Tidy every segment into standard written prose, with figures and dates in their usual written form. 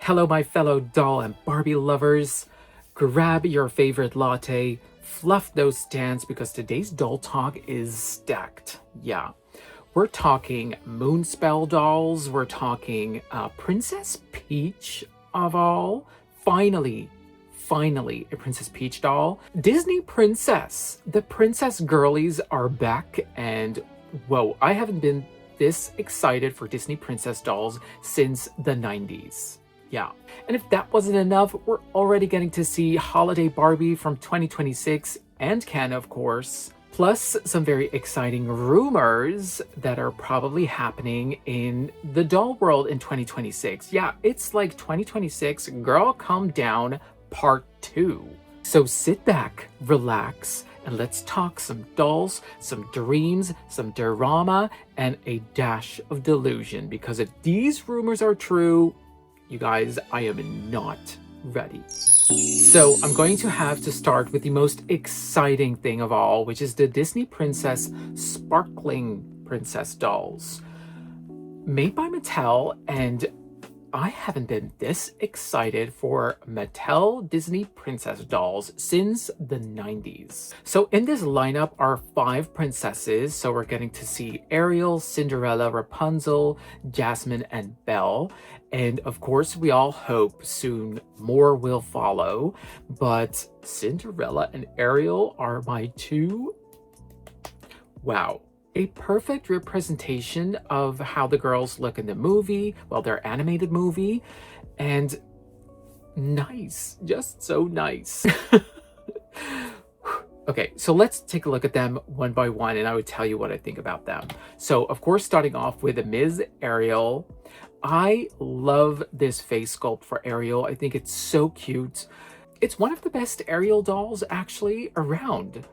Hello, my fellow doll and Barbie lovers. Grab your favorite latte, fluff those stands because today's doll talk is stacked. Yeah. We're talking Moonspell dolls. We're talking Princess Peach of all. Finally, a Princess Peach doll. Disney Princess. The Princess girlies are back, and whoa, I haven't been this excited for Disney Princess dolls since the 90s. Yeah. And if that wasn't enough, we're already getting to see Holiday Barbie from 2026 and Ken, of course. Plus some very exciting rumors that are probably happening in the doll world in 2026. Yeah, it's like 2026, girl, calm down, part 2. So sit back, relax, and let's talk some dolls, some dreams, some drama, and a dash of delusion. Because if these rumors are true, you guys, I am not ready. So I'm going to have to start with the most exciting thing of all, which is the Disney Princess Sparkling Princess dolls. Made by Mattel, and I haven't been this excited for Mattel Disney Princess dolls since the 90s. So in this lineup are 5 princesses. So we're getting to see Ariel, Cinderella, Rapunzel, Jasmine, and Belle. And of course, we all hope soon more will follow. But Cinderella and Ariel are my 2. Wow. A perfect representation of how the girls look in the movie, well, their animated movie, and nice, just so nice. Okay, so let's take a look at them one by one, and I would tell you what I think about them. So, of course, starting off with Ms. Ariel. I love this face sculpt for Ariel. I think it's so cute. It's one of the best Ariel dolls, actually, around.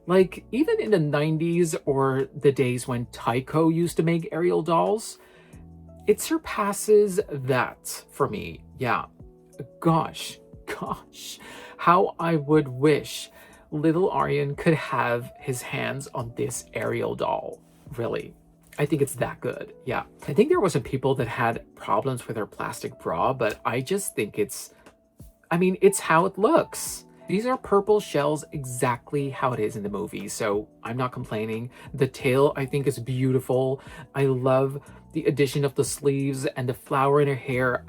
Like, even in the 90s or the days when Tyco used to make Ariel dolls, it surpasses that for me. Yeah. Gosh, how I would wish little Aryan could have his hands on this Ariel doll. Really. I think it's that good. Yeah. I think there were some people that had problems with her plastic bra, but I just think it's how it looks. These are purple shells, exactly how it is in the movie, so I'm not complaining. The tail, I think, is beautiful. I love the addition of the sleeves and the flower in her hair.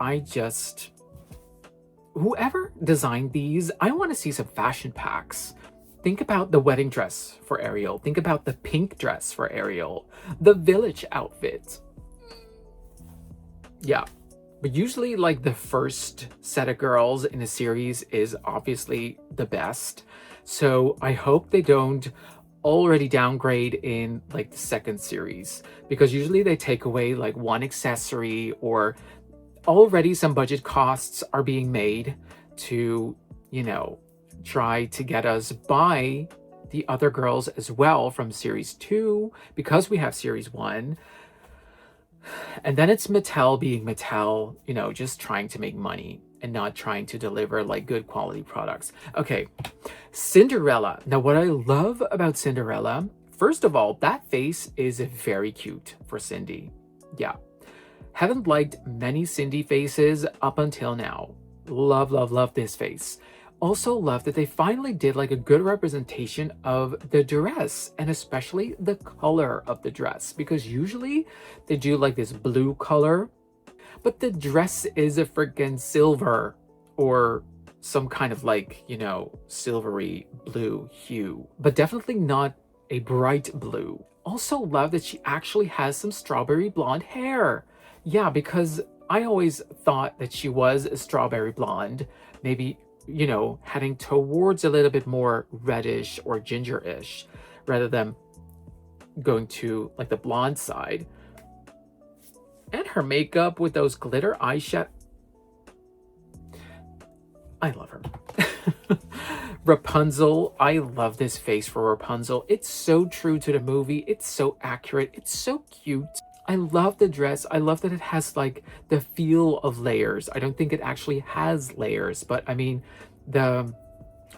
Whoever designed these, I want to see some fashion packs. Think about the wedding dress for Ariel. Think about the pink dress for Ariel. The village outfit. Yeah. But usually, like, the first set of girls in a series is obviously the best. So I hope they don't already downgrade in, like, the second series. Because usually they take away, like, one accessory, or already some budget costs are being made to, try to get us by the other girls as well from series 2, because we have series 1. And then it's Mattel being Mattel, just trying to make money and not trying to deliver, like, good quality products. Okay, Cinderella. Now, what I love about Cinderella, first of all, that face is very cute for Cindy. Yeah. Haven't liked many Cindy faces up until now. Love this face. Also love that they finally did, like, a good representation of the dress, and especially the color of the dress, because usually they do, like, this blue color, but the dress is a freaking silver or some kind of, like, silvery blue hue, but definitely not a bright blue. Also love that she actually has some strawberry blonde hair. Yeah, because I always thought that she was a strawberry blonde, maybe heading towards a little bit more reddish or ginger-ish rather than going to, like, the blonde side. And her makeup with those glitter eyeshadow. I love her. Rapunzel. I love this face for Rapunzel. It's so true to the movie. It's so accurate. It's so cute. I love the dress. I love that it has, like, the feel of layers. I don't think it actually has layers, but I mean, the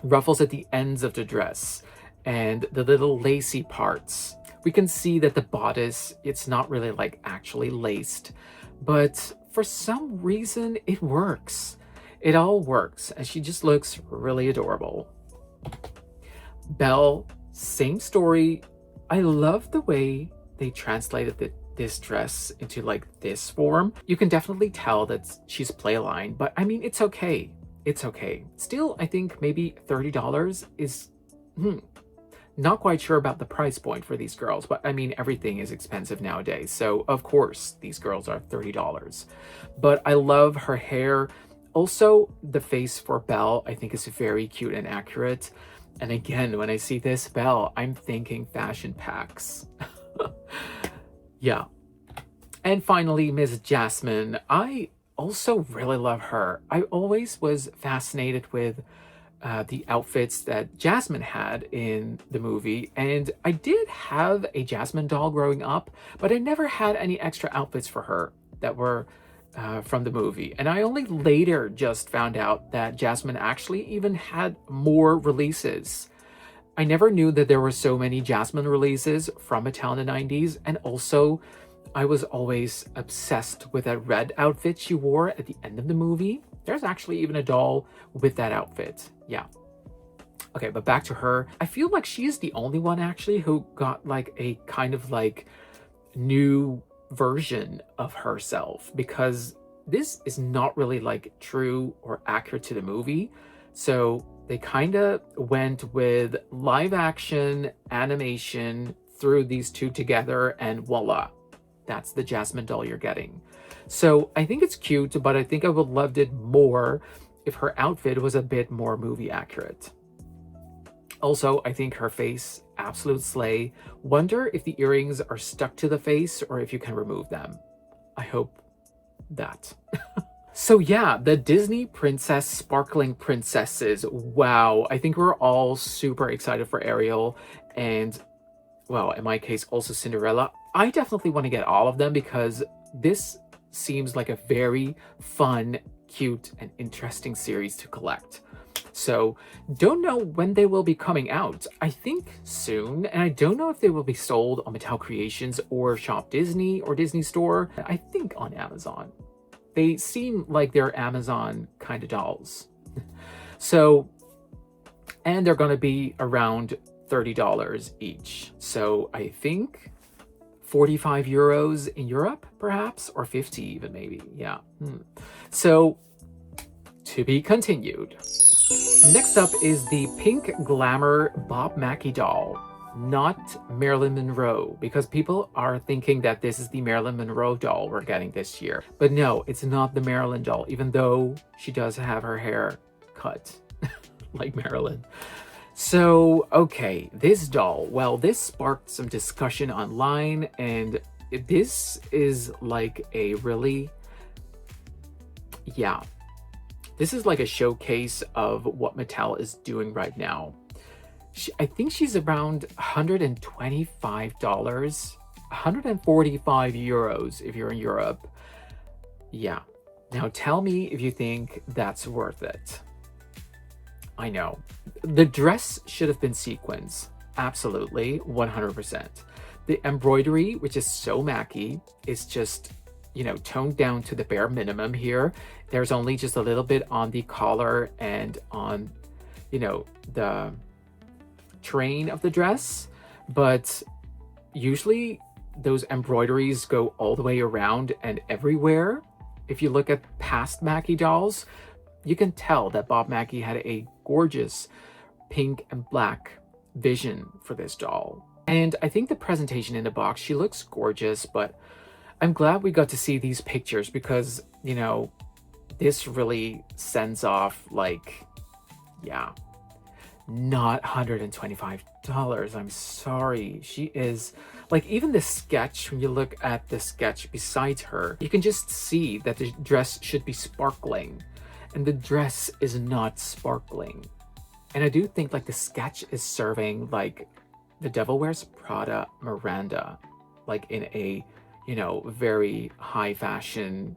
ruffles at the ends of the dress and the little lacy parts. We can see that the bodice, it's not really, like, actually laced, but for some reason, it works. It all works, and she just looks really adorable. Belle, same story. I love the way they translated this dress into like this form. You can definitely tell that she's playline, but I mean, it's okay. It's okay. Still, I think maybe $30 is not quite sure about the price point for these girls, but I mean, everything is expensive nowadays. So of course these girls are $30, but I love her hair. Also, the face for Belle, I think is very cute and accurate. And again, when I see this Belle, I'm thinking fashion packs. Yeah. And finally, Miss Jasmine. I also really love her. I always was fascinated with the outfits that Jasmine had in the movie. And I did have a Jasmine doll growing up, but I never had any extra outfits for her that were from the movie. And I only later just found out that Jasmine actually even had more releases. I never knew that there were so many Jasmine releases from Mattel in the 90s. And also, I was always obsessed with that red outfit she wore at the end of the movie. There's actually even a doll with that outfit. Yeah. Okay, but back to her. I feel like she's the only one actually who got like a kind of like new version of herself, because this is not really like true or accurate to the movie. So they kind of went with live action animation, threw these two together, and voila, that's the Jasmine doll you're getting. So I think it's cute, but I think I would have loved it more if her outfit was a bit more movie accurate. Also, I think her face, absolute slay. Wonder if the earrings are stuck to the face or if you can remove them. I hope that. So yeah, the Disney Princess Sparkling Princesses. Wow, I think we're all super excited for Ariel and, well, in my case, also Cinderella. I definitely want to get all of them because this seems like a very fun, cute, and interesting series to collect. So don't know when they will be coming out. I think soon, and I don't know if they will be sold on Mattel Creations or Shop Disney or Disney Store. I think on Amazon. They seem like they're Amazon kind of dolls. So, and they're going to be around $30 each. So I think 45 euros in Europe, perhaps, or 50 even maybe. Yeah. So to be continued. Next up is the pink Glamour Bob Mackie doll, not Marilyn Monroe, because people are thinking that this is the Marilyn Monroe doll we're getting this year. But no, it's not the Marilyn doll, even though she does have her hair cut like Marilyn. So, okay, this doll, well, this sparked some discussion online, and this is like a really, yeah, this is like a showcase of what Mattel is doing right now. I think she's around $125, 145 euros if you're in Europe. Yeah. Now tell me if you think that's worth it. I know. The dress should have been sequins. Absolutely, 100%. The embroidery, which is so Mackie, is just, you know, toned down to the bare minimum here. There's only just a little bit on the collar and on, you know, the train of the dress, but usually those embroideries go all the way around and everywhere. If you look at past Mackie dolls, you can tell that Bob Mackie had a gorgeous pink and black vision for this doll. And I think the presentation in the box, she looks gorgeous, but I'm glad we got to see these pictures because, you know, this really sends off like, yeah, not $125. I'm sorry. She is like, even the sketch, when you look at the sketch beside her, you can just see that the dress should be sparkling and the dress is not sparkling. And I do think like the sketch is serving like the Devil Wears Prada Miranda, like in a, you know, very high fashion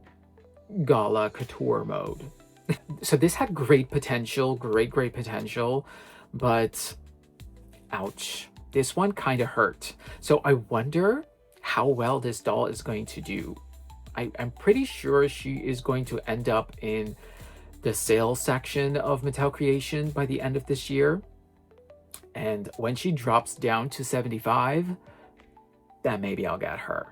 gala couture mode. So this had great potential, great potential, but ouch, this one kind of hurt. So I wonder how well this doll is going to do. I'm pretty sure she is going to end up in the sales section of Mattel Creation by the end of this year. And when she drops down to 75, then maybe I'll get her.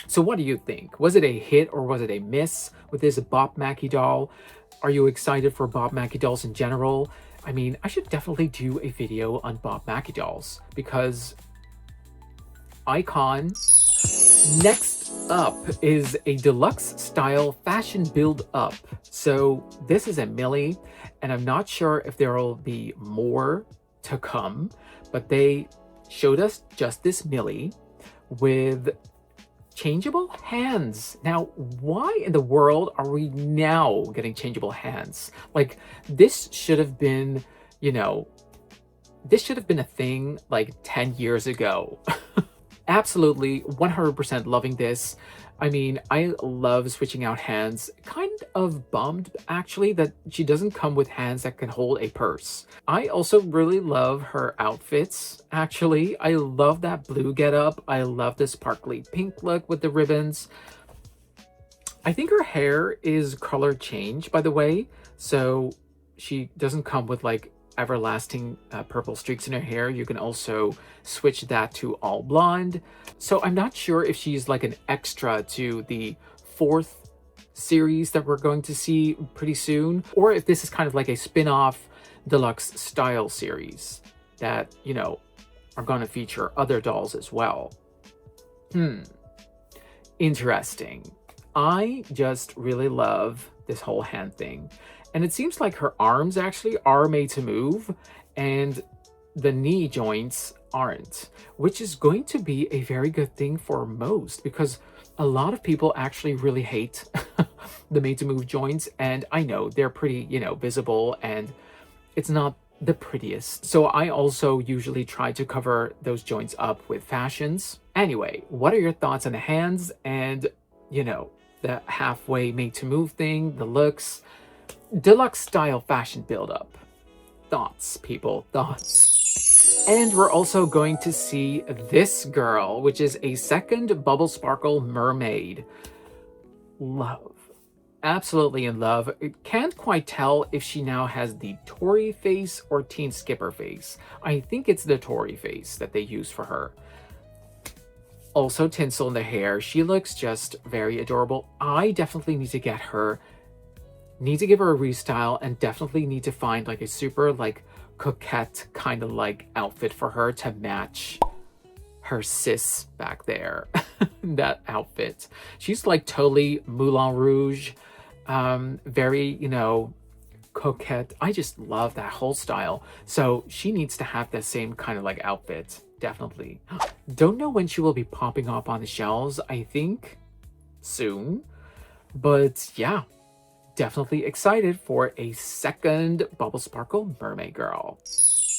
So what do you think? Was it a hit or was it a miss with this Bob Mackie doll? Are you excited for Bob Mackie dolls in general? I mean, I should definitely do a video on Bob Mackie dolls because icon. Next up is a deluxe style fashion build up. So this is a Millie, and I'm not sure if there will be more to come, but they showed us just this Millie with changeable hands. Now, why in the world are we now getting changeable hands? Like, this should have been, you know, this should have been a thing like 10 years ago. Absolutely 100% loving this. I mean, I love switching out hands. Kind of bummed, actually, that she doesn't come with hands that can hold a purse. I also really love her outfits, actually. I love that blue getup. I love the sparkly pink look with the ribbons. I think her hair is color change, by the way. So she doesn't come with like everlasting purple streaks in her hair. You can also switch that to all blonde. So I'm not sure if she's like an extra to the 4th series that we're going to see pretty soon, or if this is kind of like a spin-off deluxe style series that, you know, are going to feature other dolls as well. Interesting. I just really love this whole hand thing. And it seems like her arms actually are made to move and the knee joints aren't, which is going to be a very good thing for most because a lot of people actually really hate the made to move joints. And I know they're pretty, you know, visible and it's not the prettiest. So I also usually try to cover those joints up with fashions. Anyway, what are your thoughts on the hands and, you know, the halfway made to move thing, the looks? Deluxe style fashion build-up. Thoughts, people, thoughts. And we're also going to see this girl, which is a second Bubble Sparkle Mermaid. Love. Absolutely in love. Can't quite tell if she now has the Tori face or Teen Skipper face. I think it's the Tori face that they use for her. Also tinsel in the hair. She looks just very adorable. I definitely need to get her. Need to give her a restyle and definitely need to find like a super like coquette kind of like outfit for her to match her sis back there. That outfit. She's like totally Moulin Rouge. Very, you know, coquette. I just love that whole style. So she needs to have the same kind of like outfit. Definitely. Don't know when she will be popping up on the shelves. I think soon. But yeah. Definitely excited for a second Bubble Sparkle Mermaid Girl.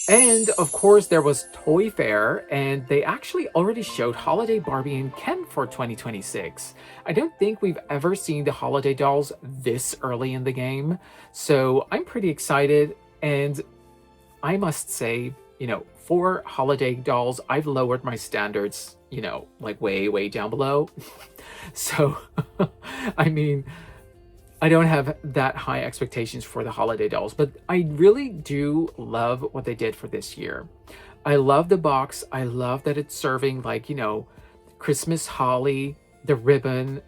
And of course there was Toy Fair and they actually already showed Holiday Barbie and Ken for 2026. I don't think we've ever seen the holiday dolls this early in the game. So I'm pretty excited and I must say, you know, for holiday dolls, I've lowered my standards, you know, like way down below. So, I mean, I don't have that high expectations for the holiday dolls, but I really do love what they did for this year. I love the box. I love that it's serving like, you know, Christmas holly, the ribbon.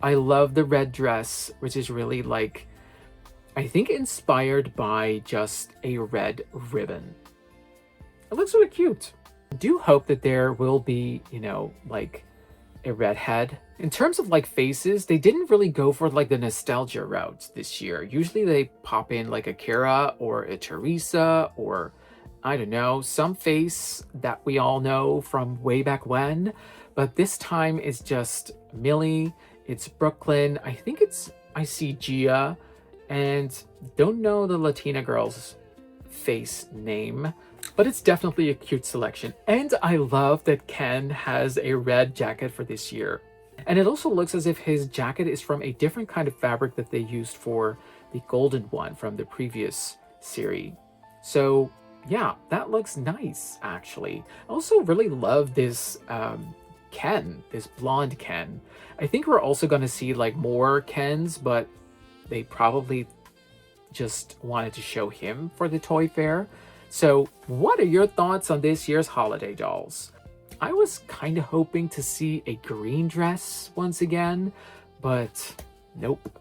I love the red dress, which is really like, I think inspired by just a red ribbon. It looks really cute. I do hope that there will be, you know, like a redhead. In terms of like faces, they didn't really go for like the nostalgia route this year. Usually they pop in like a Kira or a Teresa or I don't know, some face that we all know from way back when. But this time it's just Millie, it's Brooklyn, I think I see Gia, and don't know the Latina girl's face name. But it's definitely a cute selection. And I love that Ken has a red jacket for this year. And it also looks as if his jacket is from a different kind of fabric that they used for the golden one from the previous series. So yeah, that looks nice, actually. I also really love this Ken, this blonde Ken. I think we're also going to see like more Kens, but they probably just wanted to show him for the toy fair. So what are your thoughts on this year's holiday dolls? I was kind of hoping to see a green dress once again, but nope.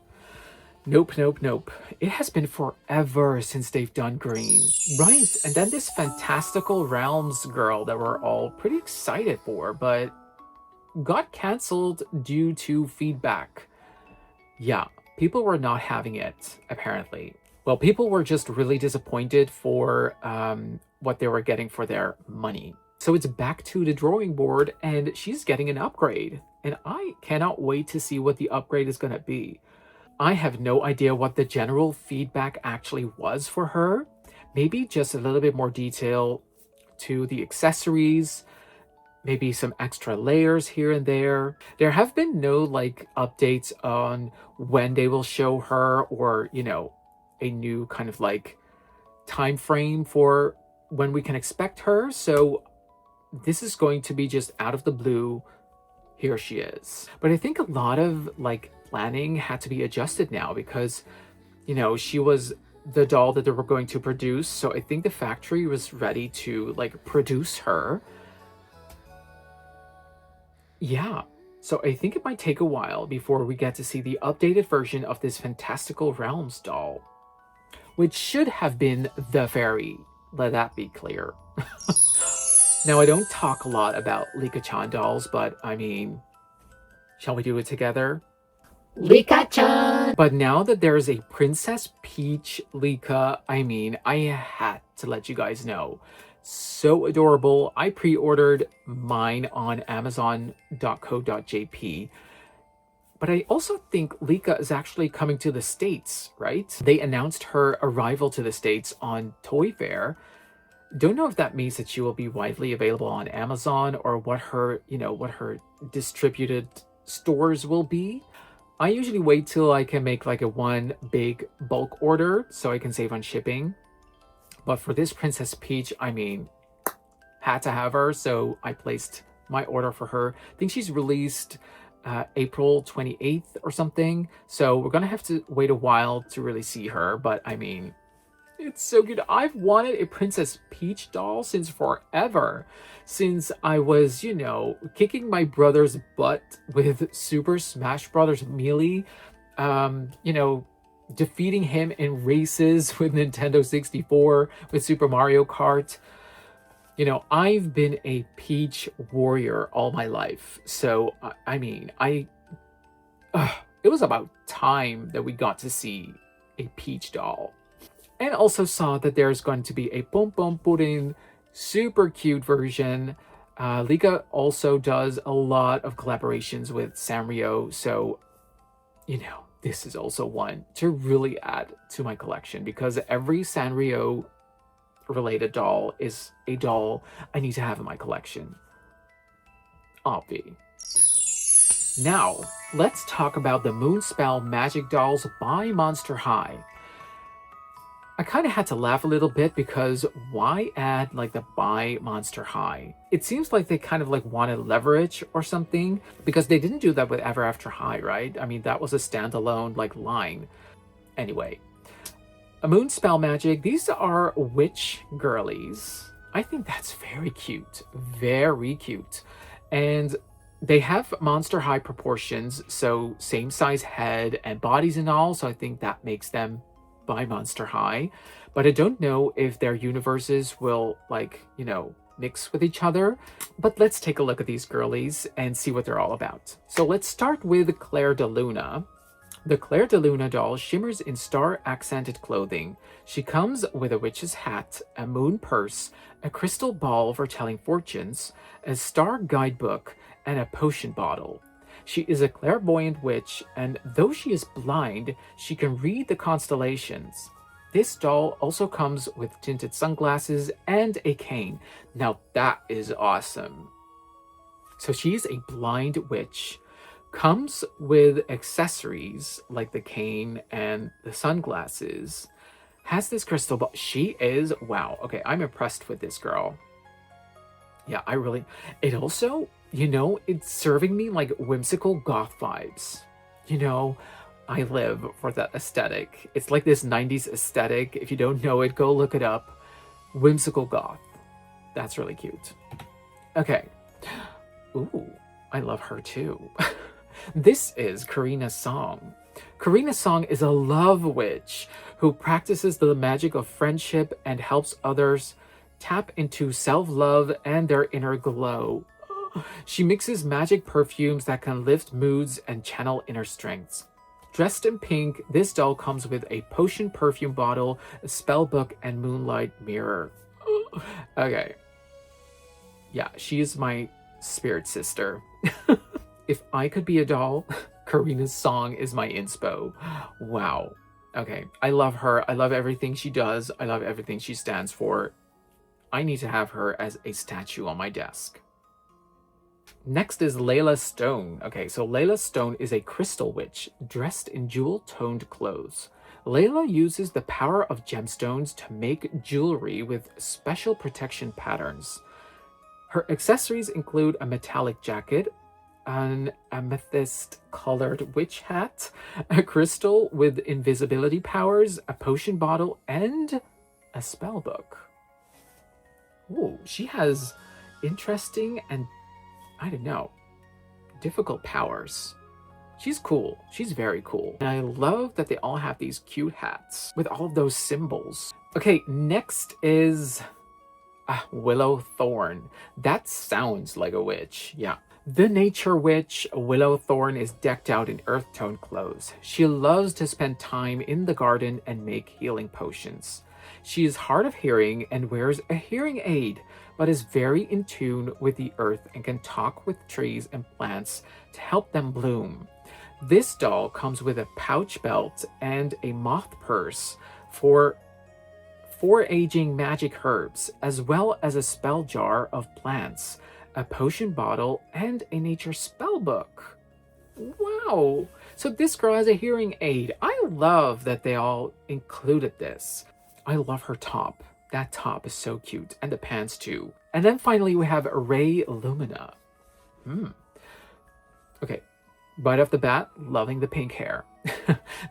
Nope. It has been forever since they've done green. Right, and then this Fantastical Realms girl that we're all pretty excited for, but got cancelled due to feedback. Yeah, people were not having it, apparently. Well, people were just really disappointed for what they were getting for their money. So it's back to the drawing board, and she's getting an upgrade. And I cannot wait to see what the upgrade is going to be. I have no idea what the general feedback actually was for her. Maybe just a little bit more detail to the accessories, maybe some extra layers here and there. There have been no like updates on when they will show her, or, you know, a new kind of like time frame for when we can expect her. So this is going to be just out of the blue. Here she is. But I think a lot of like planning had to be adjusted now because, you know, she was the doll that they were going to produce. So I think the factory was ready to like produce her. Yeah. So I think it might take a while before we get to see the updated version of this Fantastical Realms doll, which should have been the fairy. Let that be clear. Now, I don't talk a lot about Licca-chan dolls, but I mean, shall we do it together? Licca-chan! But now that there's a Princess Peach Licca, I mean, I had to let you guys know. So adorable. I pre-ordered mine on amazon.co.jp. But I also think Licca is actually coming to the States, right? They announced her arrival to the States on Toy Fair. Don't know if that means that she will be widely available on Amazon or what her, you know, what her distributed stores will be. I usually wait till I can make like a one big bulk order so I can save on shipping. But for this Princess Peach, I mean, had to have her, so I placed my order for her. I think she's released April 28th or something. So we're gonna have to wait a while to really see her, but I mean, it's so good. I've wanted a Princess Peach doll since forever. Since I was, you know, kicking my brother's butt with Super Smash Bros. Melee. You know, defeating him in races with Nintendo 64, with Super Mario Kart. You know, I've been a Peach warrior all my life. So, I mean, it was about time that we got to see a Peach doll. And also saw that there's going to be a Pom Pom Pudding super cute version. Licca also does a lot of collaborations with Sanrio, so, you know, this is also one to really add to my collection because every Sanrio related doll is a doll I need to have in my collection. Obvi. Now, let's talk about the Moonspell Magic Dolls by Monster High. I kind of had to laugh a little bit because why add like the by Monster High? It seems like they kind of like wanted leverage or something because they didn't do that with Ever After High, right? I mean, that was a standalone like line. Anyway, a Moonspell Magic, these are witch girlies. I think that's very cute. Very cute. And they have Monster High proportions, so same size head and bodies and all, so I think that makes them by Monster High, but I don't know if their universes will like, you know, mix with each other. But let's take a look at these girlies and see what they're all about. So let's start with Claire de Luna. The Claire de Luna doll shimmers in star-accented clothing. She comes with a witch's hat, a moon purse, a crystal ball for telling fortunes, a star guidebook, and a potion bottle. She is a clairvoyant witch, and though she is blind, she can read the constellations. This doll also comes with tinted sunglasses and a cane. Now that is awesome. So she's a blind witch. Comes with accessories like the cane and the sunglasses. Has this crystal ball. She is, wow. Okay, I'm impressed with this girl. Yeah, it also You know, it's serving me like whimsical goth vibes. You know, I live for that aesthetic. It's like this 90s aesthetic. If you don't know it, go look it up. Whimsical goth. That's really cute. Okay. Ooh, I love her too. This is Karina's Song. Karina's Song is a love witch who practices the magic of friendship and helps others tap into self-love and their inner glow. She mixes magic perfumes that can lift moods and channel inner strengths. Dressed in pink, this doll comes with a potion perfume bottle, a spell book, and moonlight mirror. Okay. Yeah, she's my spirit sister. If I could be a doll, Karina's Song is my inspo. Wow. Okay, I love her. I love everything she does. I love everything she stands for. I need to have her as a statue on my desk. Next is Layla Stone. Okay, so Layla Stone is a crystal witch dressed in jewel-toned clothes. Layla uses the power of gemstones to make jewelry with special protection patterns. Her accessories include a metallic jacket, an amethyst-colored witch hat, a crystal with invisibility powers, a potion bottle, and a spell book. Ooh, she has interesting and, I don't know, difficult powers. She's cool. She's very cool. And I love that they all have these cute hats with all of those symbols. Okay, next is Willow Thorn. That sounds like a witch, yeah. The nature witch, Willow Thorn, is decked out in earth tone clothes. She loves to spend time in the garden and make healing potions. She is hard of hearing and wears a hearing aid, but is very in tune with the earth and can talk with trees and plants to help them bloom. This doll comes with a pouch belt and a moth purse for aging magic herbs, as well as a spell jar of plants, a potion bottle, and a nature spell book. Wow! So this girl has a hearing aid. I love that they all included this. I love her top. That top is so cute. And the pants too. And then finally we have Ray Lumina. Okay. Right off the bat, loving the pink hair.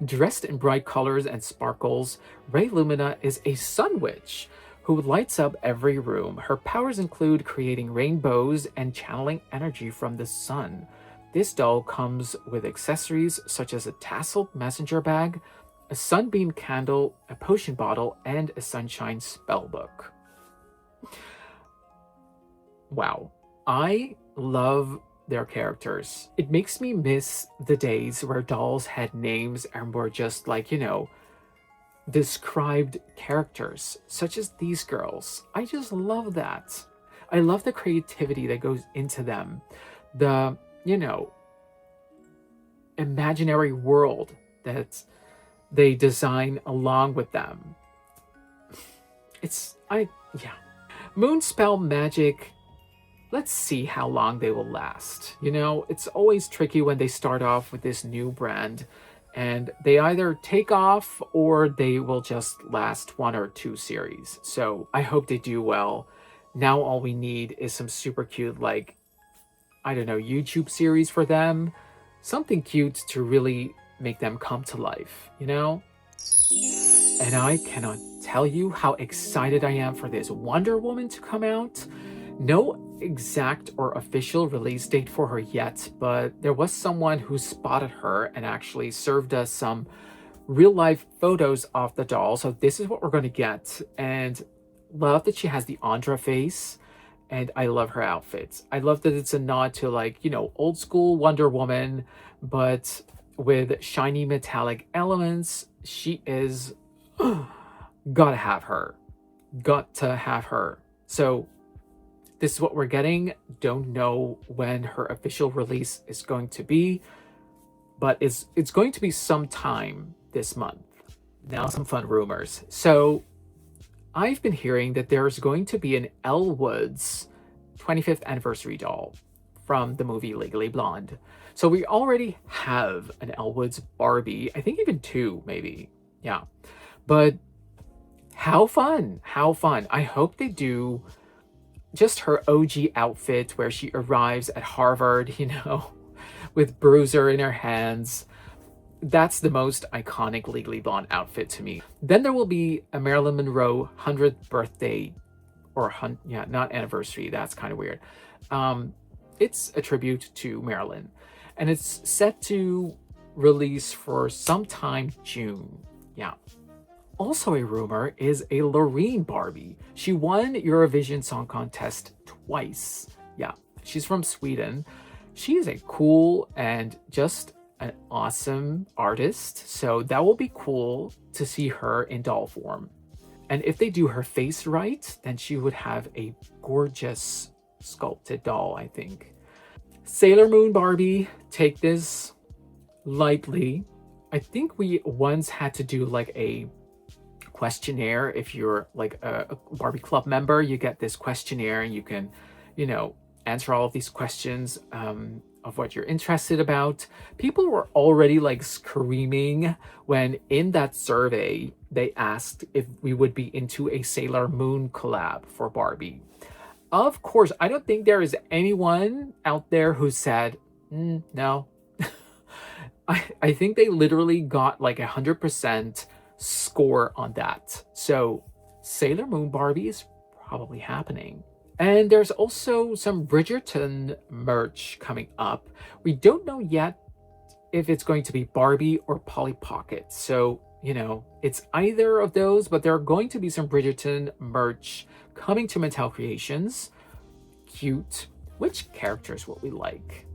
Dressed in bright colors and sparkles, Ray Lumina is a sun witch who lights up every room. Her powers include creating rainbows and channeling energy from the sun. This doll comes with accessories such as a tasseled messenger bag, a sunbeam candle, a potion bottle, and a sunshine spellbook. Wow. I love their characters. It makes me miss the days where dolls had names and were just like, you know, described characters, such as these girls. I just love that. I love the creativity that goes into them. The, you know, imaginary world that they design along with them. Yeah. Moonspell magic. Let's see how long they will last. You know, it's always tricky when they start off with this new brand and they either take off or they will just last 1 or 2 series. So I hope they do well. Now all we need is some super cute, like, I don't know, YouTube series for them. Something cute to really make them come to life, you know? And I cannot tell you how excited I am for this Wonder Woman to come out. No exact or official release date for her yet, but there was someone who spotted her and actually served us some real life photos of the doll. So this is what we're going to get. And love that she has the Andra face, and I love her outfits. I love that it's a nod to, like, you know, old school Wonder Woman, but with shiny metallic elements. She is gotta have her. Got to have her. So this is what we're getting. Don't know when her official release is going to be, but it's going to be sometime this month. Now some fun rumors. So I've been hearing that there's going to be an Elle Woods 25th anniversary doll from the movie Legally Blonde. So we already have an Elle Woods Barbie, I think even 2 maybe. Yeah. But how fun. I hope they do just her OG outfit where she arrives at Harvard, you know, with bruiser in her hands. That's the most iconic Legally Blonde outfit to me. Then there will be a Marilyn Monroe 100th birthday, or yeah, not anniversary. That's kind of weird. It's a tribute to Marilyn, and it's set to release for sometime June. Yeah. Also a rumor is a Loreen Barbie. She won Eurovision Song Contest twice. Yeah, she's from Sweden. She is a cool and just an awesome artist. So that will be cool to see her in doll form. And if they do her face right, then she would have a gorgeous sculpted doll, I think. Sailor Moon Barbie, take this lightly. I think we once had to do like a questionnaire. If you're like a Barbie Club member, you get this questionnaire and you can, you know, answer all of these questions of what you're interested about. People were already like screaming when in that survey they asked if we would be into a Sailor Moon collab for Barbie. Of course, I don't think there is anyone out there who said no. I think they literally got like 100% score on that. So Sailor Moon Barbie is probably happening. And there's also some Bridgerton merch coming up. We don't know yet if it's going to be Barbie or Polly Pocket. So, you know, it's either of those, but there are going to be some Bridgerton merch coming to Mattel Creations. Cute. Which characters will we like?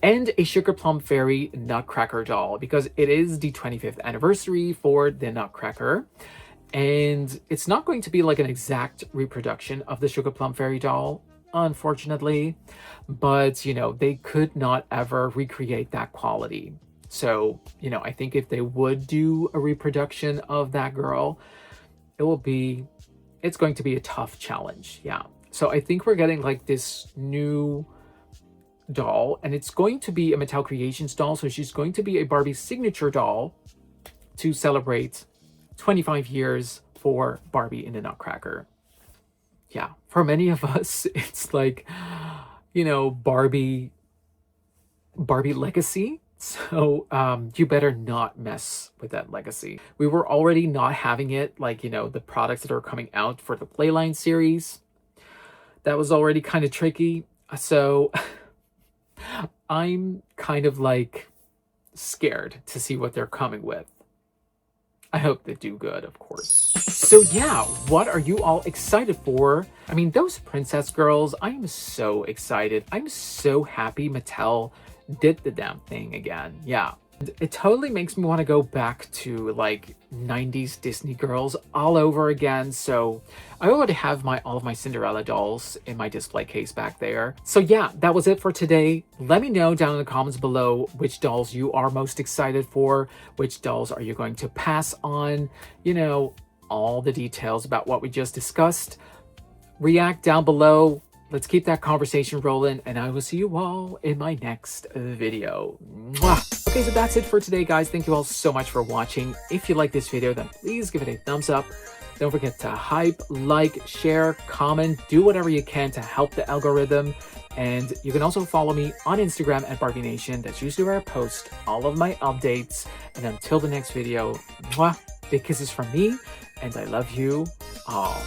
And a Sugar Plum Fairy Nutcracker doll, because it is the 25th anniversary for the Nutcracker. And it's not going to be like an exact reproduction of the Sugar Plum Fairy doll, unfortunately. But, you know, they could not ever recreate that quality. So, you know, I think if they would do a reproduction of that girl, it's going to be a tough challenge. Yeah. So I think we're getting like this new doll, and it's going to be a Mattel Creations doll. So she's going to be a Barbie signature doll to celebrate 25 years for Barbie in the Nutcracker. Yeah, for many of us, it's like, you know, Barbie legacy. So you better not mess with that legacy. We were already not having it, like, you know, the products that are coming out for the Playline series. That was already kind of tricky. So I'm kind of like scared to see what they're coming with. I hope they do good, of course. So yeah, what are you all excited for? I mean, those princess girls, I'm so excited. I'm so happy Mattel did the damn thing again. Yeah. It totally makes me want to go back to like 90s Disney girls all over again. So I already have all of my Cinderella dolls in my display case back there. So yeah, that was it for today. Let me know down in the comments below which dolls you are most excited for. Which dolls are you going to pass on? You know, all the details about what we just discussed. React down below. Let's keep that conversation rolling, and I will see you all in my next video. Mwah! Okay, so that's it for today, guys. Thank you all so much for watching. If you like this video, then please give it a thumbs up. Don't forget to hype, like, share, comment, do whatever you can to help the algorithm. And you can also follow me on Instagram at Barbie Nation. That's usually where I post all of my updates. And until the next video, mwah, big kisses from me, and I love you all.